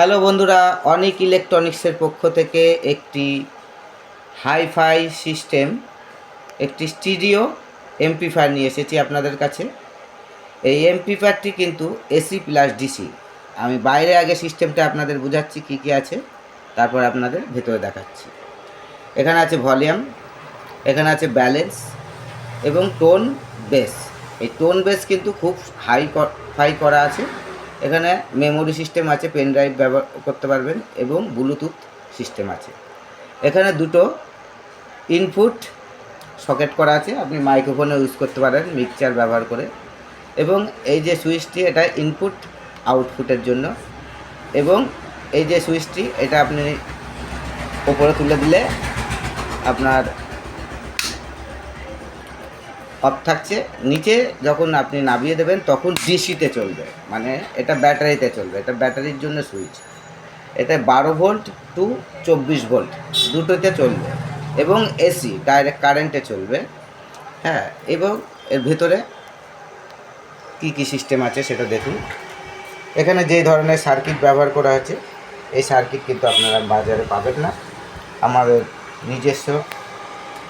Hello বন্ধুরা, অনিক ইলেকট্রনিক্সের পক্ষ থেকে একটি হাইফাই সিস্টেম, একটি স্টিরিও এমপ্লিফায়ার নিয়ে এসেছি আপনাদের কাছে। এই এমপ্লিফায়ারটি কিন্তু এসি প্লাস ডিসি। আমি বাইরে আগে সিস্টেমটা আপনাদের বোঝাচ্ছি কী কী আছে, তারপর আপনাদের ভেতরে দেখাচ্ছি। এখানে আছে ভলিউম, এখানে আছে ব্যালেন্স এবং টোন বেস। এই টোন বেস কিন্তু খুব হাই করা আছে। এখানে মেমোরি সিস্টেম আছে, পেন ড্রাইভ ব্যবহার করতে পারবেন এবং ব্লুটুথ সিস্টেম আছে। এখানে দুটো ইনপুট সকেট করা আছে, আপনি মাইক্রোফোনে ইউজ করতে পারেন মিক্সচার ব্যবহার করে। এবং এই যে সুইচটি, এটা ইনপুট আউটপুটের জন্য। এবং এই যে সুইচটি, এটা আপনি ওপরে তুলে দিলে আপনার অফ থাকছে, নিচে যখন আপনি নামিয়ে দেবেন তখন ডিসিতে চলবে, মানে এটা ব্যাটারিতে চলবে। এটা ব্যাটারির জন্য সুইচ। এটা 12 ভোল্ট টু 24 ভোল্ট দুটোতে চলবে এবং এসি ডাইরেক্ট কারেন্টে চলবে। হ্যাঁ, এবং এর ভেতরে কী কী সিস্টেম আছে সেটা দেখুন। এখানে যে ধরনের সার্কিট ব্যবহার করা হয়েছে, এই সার্কিট কিন্তু আপনারা বাজারে পাবেন না। আমাদের নিজস্ব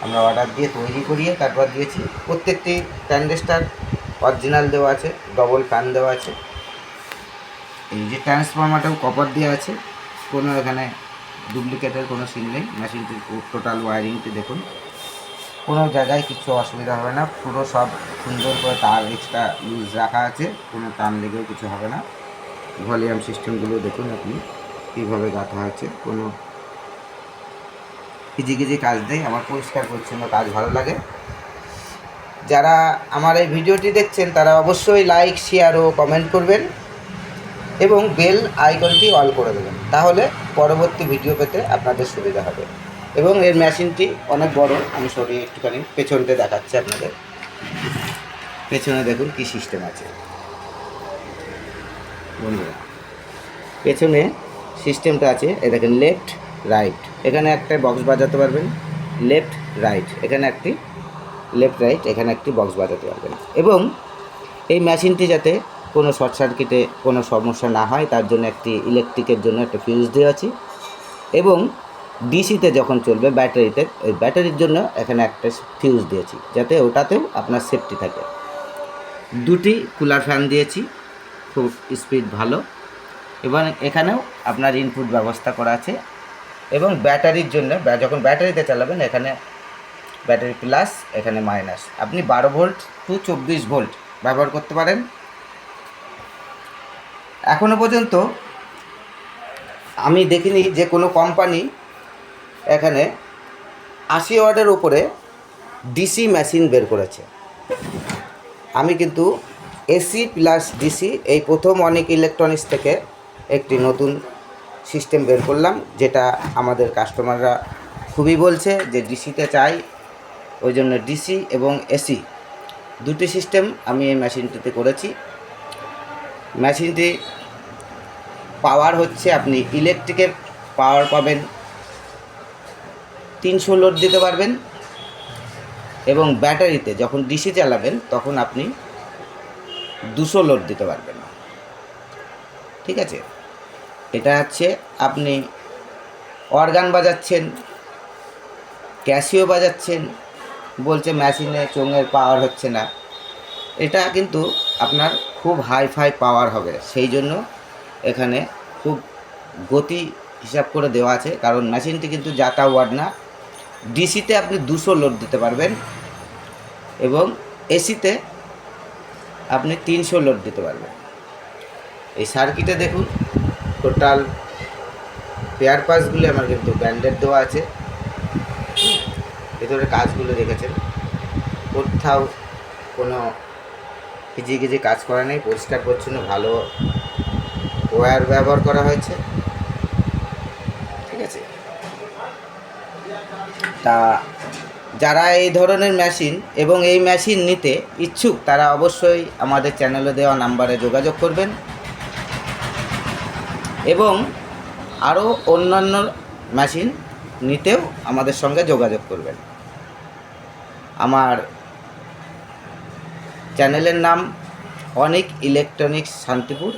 আমরা অর্ডার দিয়ে তৈরি করিয়ে তারপর দিয়েছি। প্রত্যেকটি ট্রানজিস্টার অরিজিনাল দেওয়া আছে, ডবল ফ্যান দেওয়া আছে। এই যে ট্রান্সফরমারটাও কপার দেওয়া আছে, কোনো এখানে ডুপ্লিকেটের কোনো সিন নেই। মেশিনটির টোটাল ওয়ারিংটি দেখুন, কোনো জায়গায় কিছু অসুবিধা হবে না। পুরো সব সুন্দর করে তার এক্সট্রা ইউজ রাখা আছে, কোনো টান লেগেও কিছু হবে না। ভলিউম সিস্টেমগুলো দেখুন আপনি কীভাবে গাঁথা আছে, কোনো কিজি কাজ নেই। আমার পরিষ্কার পরিচ্ছন্ন কাজ ভালো লাগে। যারা আমার এই ভিডিওটি দেখছেন তারা অবশ্যই লাইক, শেয়ার ও কমেন্ট করবেন এবং বেল আইকনটি অল করে দেবেন, তাহলে পরবর্তী ভিডিও পেতে আপনাদের সুবিধা হবে। এবং এর মেশিনটি অনেক বড়, আমি সরিয়ে একটুখানি পেছনতে দেখাচ্ছি আপনাদের। পেছনে দেখুন কি সিস্টেম আছে বন্ধুরা। পেছনে সিস্টেমটা আছে, এ দেখেন লেফট রাইট, এখানে একটা বক্স বাজাতে পারবেন। লেফট রাইট, এখানে একটি লেফট রাইট, এখানে একটি বক্স বাজাতে পারবেন। এবং এই মেশিনটি যাতে কোনো শর্ট সার্কিটে কোনো সমস্যা না হয় তার জন্য একটি ইলেকট্রিকের জন্য একটা ফিউজ দেওয়া আছে। এবং ডিসিতে যখন চলবে ব্যাটারিতে, ওই ব্যাটারির জন্য এখানে একটা ফিউজ দিয়েছি, যাতে ওটাতেও আপনার সেফটি থাকে। দুটি কুলার ফ্যান দিয়েছি, খুব স্পিড ভালো। এবং এখানেও আপনার ইনপুট ব্যবস্থা করা আছে। এবং ব্যাটারির জন্য যখন ব্যাটারিতে চালাবেন, এখানে ব্যাটারি প্লাস, এখানে মাইনাস। আপনি 12 ভোল্ট টু 24 ভোল্ট ব্যবহার করতে পারেন। এখনও পর্যন্ত আমি দেখিনি যে কোনো কোম্পানি এখানে 80 ওয়াটের উপরে ডিসি মেশিন বের করেছে। আমি কিন্তু এসি প্লাস ডিসি এই প্রথম অনিক ইলেকট্রনিক্স থেকে একটি নতুন সিস্টেম বের করলাম, যেটা আমাদের কাস্টমাররা খুবই বলছে যে ডিসিতে চাই। ওই জন্য ডিসি এবং এসি দুটি সিস্টেম আমি এই মেশিনটিতে করেছি। মেশিনটি পাওয়ার হচ্ছে, আপনি ইলেকট্রিকের পাওয়ার পাবেন 300 লোড দিতে পারবেন। এবং ব্যাটারিতে যখন ডিসি চালাবেন তখন আপনি 200 লোড দিতে পারবেন। ঠিক আছে, এটা হচ্ছে আপনি অর্গান বাজাচ্ছেন, ক্যাসিও বাজাচ্ছেন, বলছে মেশিনে চোঙের পাওয়ার হচ্ছে না, এটা কিন্তু আপনার খুব হাইফাই পাওয়ার হবে। সেই জন্য এখানে খুব গতি হিসাব করে দেওয়া আছে, কারণ মেশিনটি কিন্তু যাতা ওয়াট না। ডিসিতে আপনি 200 লোড দিতে পারবেন এবং এসিতে আপনি 300 লোড দিতে পারবেন। এই সার্কিটে দেখুন টোটাল পেয়ার পাসগুলি আমার কিন্তু ব্র্যান্ডেড দেওয়া আছে। ভেতরে কাজগুলো রেখেছেন, কোথাও কোনো কিজি কাজ করা নেই, পরিষ্কার পরিচ্ছন্ন ভালো ওয়্যার ব্যবহার করা হয়েছে। ঠিক আছে, তা যারা এই ধরনের মেশিন এবং এই মেশিন নিতে ইচ্ছুক তারা অবশ্যই আমাদের চ্যানেলে দেওয়া নাম্বারে যোগাযোগ করবেন এবং আরও অন্যান্য মেশিন নিতেও আমাদের সঙ্গে যোগাযোগ করবেন। আমার চ্যানেলের নাম অনিক ইলেকট্রনিক্স শান্তিপুর।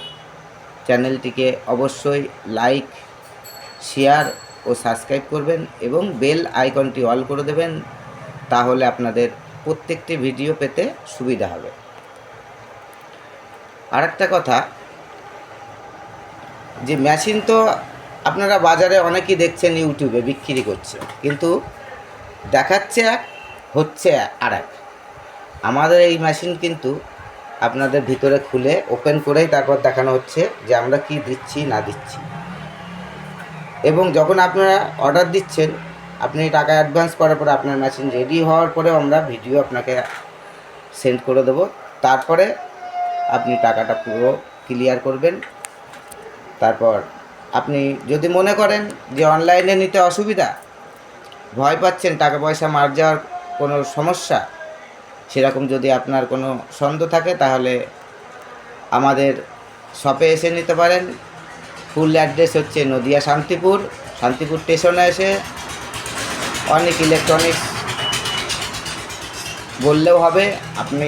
চ্যানেলটিকে অবশ্যই লাইক, শেয়ার ও সাবস্ক্রাইব করবেন এবং বেল আইকনটি অল করে দেবেন, তাহলে আপনাদের প্রত্যেকটি ভিডিও পেতে সুবিধা হবে। আরেকটা কথা, যে মেশিন তো আপনারা বাজারে অনেকেই দেখছেন ইউটিউবে বিক্রি করছে, কিন্তু দেখাচ্ছে এক, হচ্ছে আর এক। আমাদের এই মেশিন কিন্তু আপনাদের ভিতরে খুলে ওপেন করেই তারপর দেখানো হচ্ছে যে আমরা কি দিচ্ছি না দিচ্ছি। এবং যখন আপনারা অর্ডার দিচ্ছেন, আপনি টাকা অ্যাডভান্স করার পরে আপনার মেশিন রেডি হওয়ার পরেও আমরা ভিডিও আপনাকে সেন্ড করে দেবো। তারপরে আপনি টাকাটা পুরো ক্লিয়ার করবেন। তারপর আপনি যদি মনে করেন যে অনলাইনে নিতে অসুবিধা, ভয় পাচ্ছেন টাকা পয়সা মার যাওয়ার কোনো সমস্যা, সেরকম যদি আপনার কোনো সন্দেহ থাকে, তাহলে আমাদের শপে এসে নিতে পারেন। ফুল অ্যাড্রেস হচ্ছে নদিয়া শান্তিপুর স্টেশনে এসে অনেক ইলেকট্রনিক্স বললেও হবে। আপনি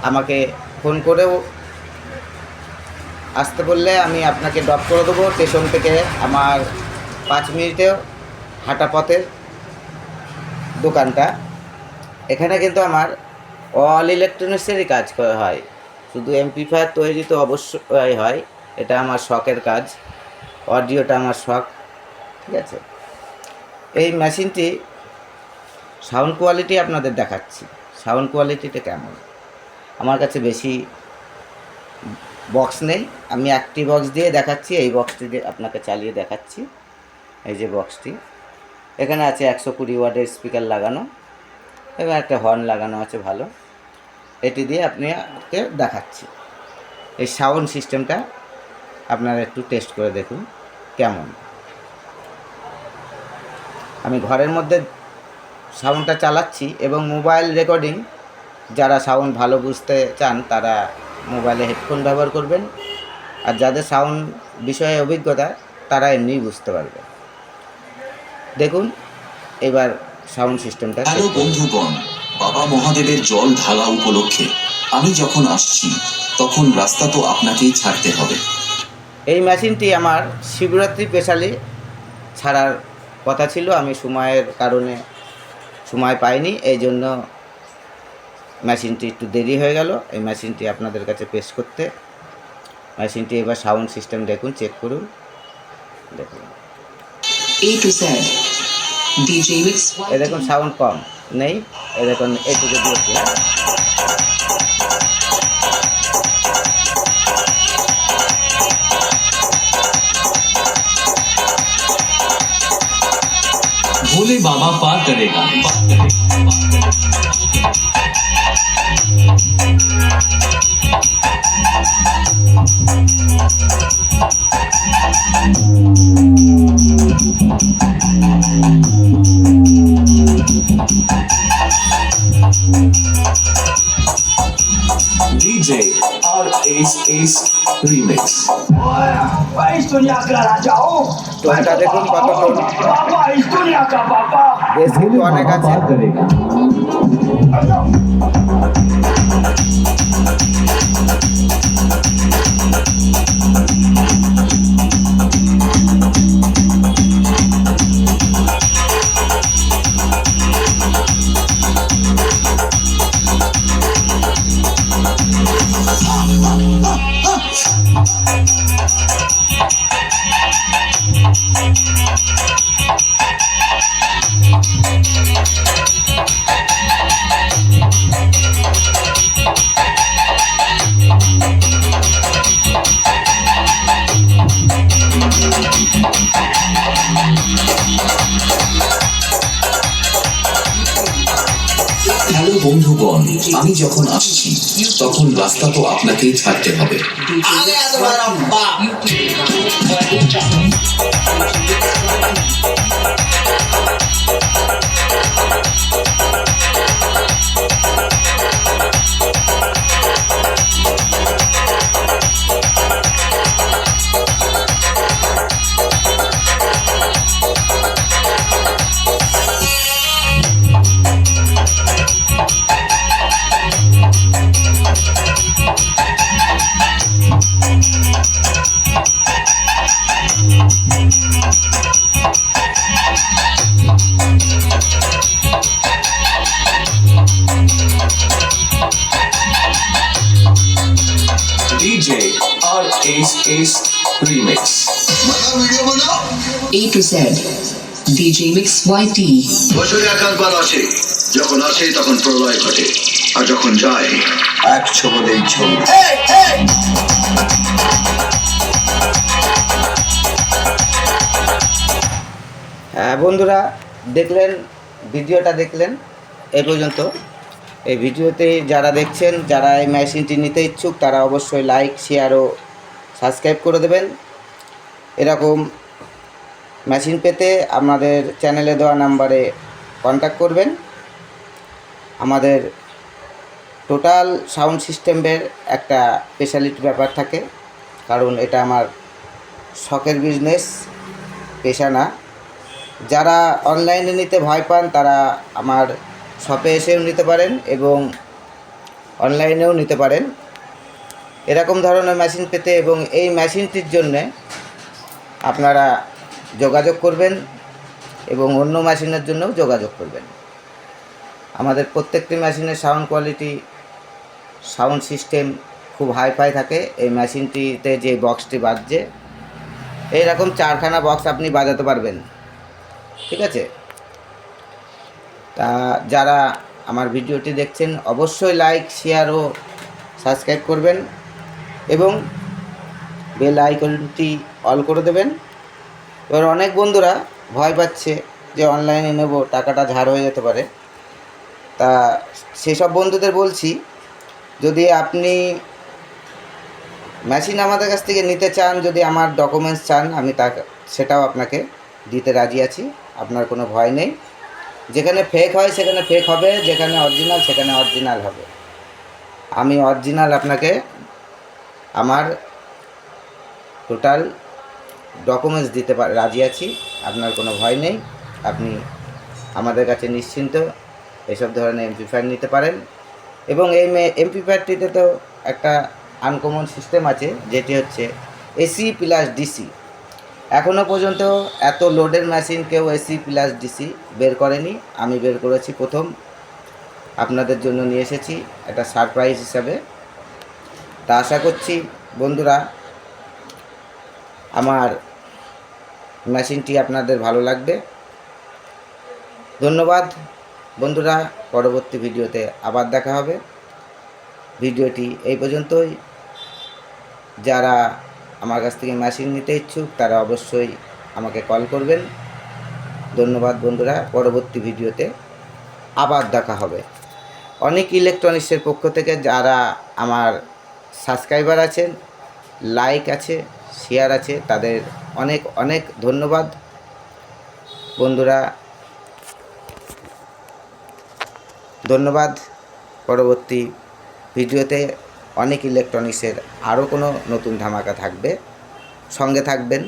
আমাকে ফোন করেও আসতে বললে আমি আপনাকে ড্রপ করে দেবো। স্টেশন থেকে আমার 5 মিনিটেও হাঁটা পথের দোকানটা। এখানে কিন্তু আমার অল ইলেকট্রনিক্সেরই কাজ করা হয়, শুধু এমপ্লিফায়ার তৈরি তো অবশ্যই হয়, এটা আমার শখের কাজ। অডিওটা আমার শখ, ঠিক আছে। এই মেশিনটি সাউন্ড কোয়ালিটি আপনাদের দেখাচ্ছি, সাউন্ড কোয়ালিটিটা কেমন। আমার কাছে বেশি বক্স নেই, আমি একটি বক্স দিয়ে দেখাচ্ছি। এই বক্সটি দিয়ে আপনাকে চালিয়ে দেখাচ্ছি। এই যে বক্সটি, এখানে আছে 120 ওয়াটের স্পিকার লাগানো, এবং একটা হর্ন লাগানো আছে ভালো। এটি দিয়ে আপনাকে দেখাচ্ছি। এই সাউন্ড সিস্টেমটা আপনারা একটু টেস্ট করে দেখুন কেমন। আমি ঘরের মধ্যে সাউন্ডটা চালাচ্ছি, এবং মোবাইল রেকর্ডিং যারা সাউন্ড ভালো বুঝতে চান তারা মোবাইলে হেডফোন ব্যবহার করবেন, আর যাদের সাউন্ড বিষয়ে অভিজ্ঞতা তারা এমনিই বুঝতে পারবে। দেখুন এবার সাউন্ড সিস্টেমটা। হ্যালো বন্ধুগণ, বাবা মহাদেবের জল ঢালা উপলক্ষে আমি যখন আসছি তখন রাস্তা তো আপনাকেই ছাড়তে হবে। এই মেশিনটি আমার শিবরাত্রি স্পেশালি ছাড়ার কথা ছিল, আমি সময়ের কারণে সময় পাইনি, এই জন্য মেশিনটি একটু দেরি হয়ে গেল এই মেশিনটি আপনাদের কাছে পেশ করতে। মেশিনটি এবার সাউন্ড সিস্টেম দেখুন, চেক করুন, দেখুন A to Z DJ Mix। এই দেখুন সাউন্ড কম নেই, এই দেখুন এইটুকু দিয়েছি। भोले बाबा पार करेगा। DJ RSS Remix। इस दुनिया का राजा हो, টোনটা দেখুন কত টোন, पापा इस दुनिया का पापा। বেশ কিন্তু অনেক আছে। হ্যালো বন্ধুগণ, আমি যখন আসছি তখন রাস্তা তো আপনাকেই ছাড়তে হবে। Remix A to Z. DJ Mix YT. বছরে একাধবার আসে, যখন আসে তখন প্রলয় ঘটে, আর যখন যায় এক ছবলেই ছবি। হ্যাঁ বন্ধুরা, দেখলেন ভিডিওটা দেখলেন এই পর্যন্ত। এই ভিডিওতে যারা দেখছেন, যারা এই মেশিনটি নিতে ইচ্ছুক, তারা অবশ্যই লাইক, শেয়ার ও সাবস্ক্রাইব করে দেবেন। এরকম মেশিন পেতে আমাদের চ্যানেলে দেওয়া নাম্বারে কন্ট্যাক্ট করবেন। আমাদের টোটাল সাউন্ড সিস্টেমের একটা স্পেশালিটি ব্যাপার থাকে, কারণ এটা আমার শখের বিজনেস, পেশা না। যারা অনলাইনে নিতে ভয় পান তারা আমার শপে এসেও নিতে পারেন এবং অনলাইনেও নিতে পারেন। এরকম ধরনের মেশিন পেতে এবং এই মেশিনটির জন্যে আপনারা যোগাযোগ করবেন এবং অন্য মেশিনের জন্যও যোগাযোগ করবেন। আমাদের প্রত্যেকটি মেশিনের সাউন্ড কোয়ালিটি, সাউন্ড সিস্টেম খুব হাইফাই থাকে। এই মেশিনটিতে যে বক্সটি বাজছে, এইরকম 4খানা বক্স আপনি বাজাতে পারবেন, ঠিক আছে? তা যারা আমার ভিডিওটি দেখছেন অবশ্যই লাইক, শেয়ার ও সাবস্ক্রাইব করবেন এবং বেল আইকনটি অল করে দেবেন। এবার অনেক বন্ধুরা ভয় পাচ্ছে যে অনলাইনে নেব, টাকাটা ঝাড় হয়ে যেতে পারে। তা সেসব বন্ধুদের বলছি, যদি আপনি মেশিন আমাদের কাছ থেকে নিতে চান, যদি আমার ডকুমেন্টস চান, আমি সেটাও আপনাকে দিতে রাজি আছি। আপনার কোনো ভয় নেই। যেখানে ফেক হয় সেখানে ফেক হবে, যেখানে অরিজিনাল সেখানে অরিজিনাল হবে। আমি অরিজিনাল আপনাকে আমার টোটাল ডকুমেন্টস দিতে রাজি আছি। আপনার কোনো ভয় নেই। আপনি আমাদের কাছে নিশ্চিন্ত এসব ধরনের এমপ্লিফায়ার নিতে পারেন। এবং এই এমপ্লিফায়ারটিতে তো একটা আনকমন সিস্টেম আছে, যেটি হচ্ছে এসি প্লাস ডিসি। এখনও পর্যন্ত এত লোডের মেশিন কেউ এসি প্লাস ডিসি বের করেনি, আমি বের করেছি প্রথম। আপনাদের জন্য নিয়ে এসেছি একটা সারপ্রাইজ হিসাবে। তা আশা করছি বন্ধুরা আমার মেশিনটি আপনাদের ভালো লাগবে। ধন্যবাদ বন্ধুরা, পরবর্তী ভিডিওতে আবার দেখা হবে। ভিডিওটি এই পর্যন্তই। যারা আমার কাছ থেকে মেশিন নিতে ইচ্ছুক তারা অবশ্যই আমাকে কল করবেন। ধন্যবাদ বন্ধুরা, পরবর্তী ভিডিওতে আবার দেখা হবে। অনেক ইলেকট্রনিক্সের পক্ষ থেকে যারা আমার সাবস্ক্রাইবার আছেন, লাইক আছে, শেয়ার আছে, তাদের অনেক অনেক ধন্যবাদ বন্ধুরা। ধন্যবাদ। পরবর্তী ভিডিওতে অনেক ইলেকট্রনিক্সের আরও কোনো নতুন ধামাকা থাকবে, সঙ্গে থাকবেন।